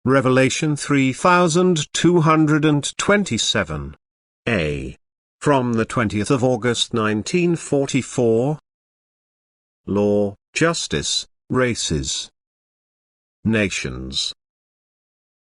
Revelation 3227. A. From the 20th of August 1944. Law, justice, races, nations.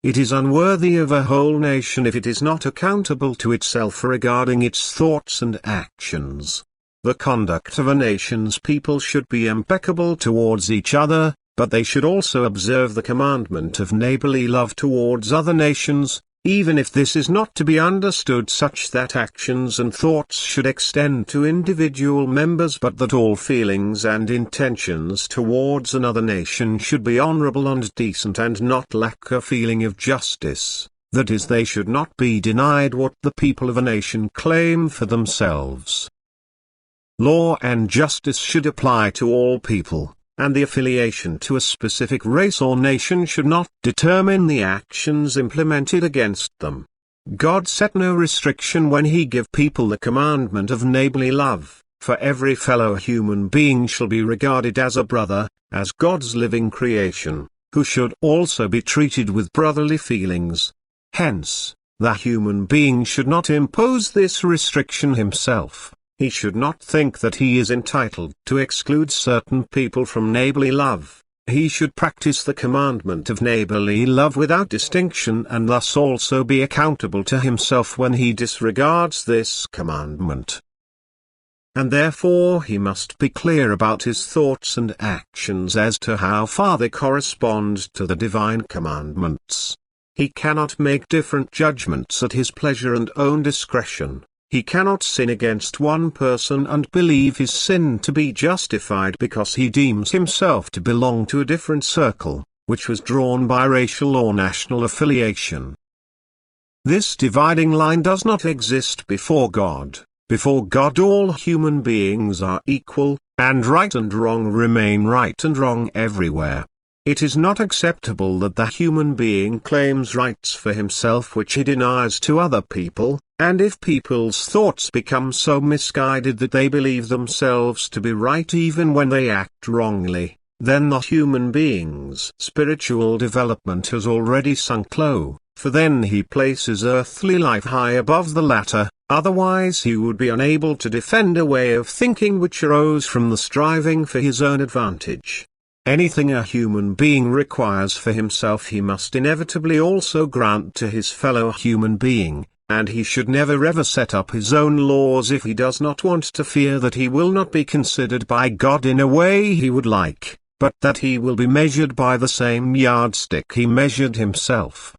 It is unworthy of a whole nation if it is not accountable to itself regarding its thoughts and actions. The conduct of a nation's people should be impeccable towards each other, but they should also observe the commandment of neighborly love towards other nations, even if this is not to be understood such that actions and thoughts should extend to individual members, but that all feelings and intentions towards another nation should be honorable and decent and not lack a feeling of justice, that is, they should not be denied what the people of a nation claim for themselves. Law and justice should apply to all people, and the affiliation to a specific race or nation should not determine the actions implemented against them. God set no restriction when He gave people the commandment of neighborly love, for every fellow human being shall be regarded as a brother, as God's living creation, who should also be treated with brotherly feelings. Hence, the human being should not impose this restriction himself. He should not think that he is entitled to exclude certain people from neighborly love. He should practice the commandment of neighborly love without distinction and thus also be accountable to himself when he disregards this commandment. And therefore he must be clear about his thoughts and actions as to how far they correspond to the divine commandments. He cannot make different judgments at his pleasure and own discretion. He cannot sin against one person and believe his sin to be justified because he deems himself to belong to a different circle, which was drawn by racial or national affiliation. This dividing line does not exist before God. Before God all human beings are equal, and right and wrong remain right and wrong everywhere. It is not acceptable that the human being claims rights for himself which he denies to other people, and if people's thoughts become so misguided that they believe themselves to be right even when they act wrongly, then the human being's spiritual development has already sunk low, for then he places earthly life high above the latter, otherwise he would be unable to defend a way of thinking which arose from the striving for his own advantage. Anything a human being requires for himself he must inevitably also grant to his fellow human being, and he should never ever set up his own laws if he does not want to fear that he will not be considered by God in a way he would like, but that he will be measured by the same yardstick he measured himself.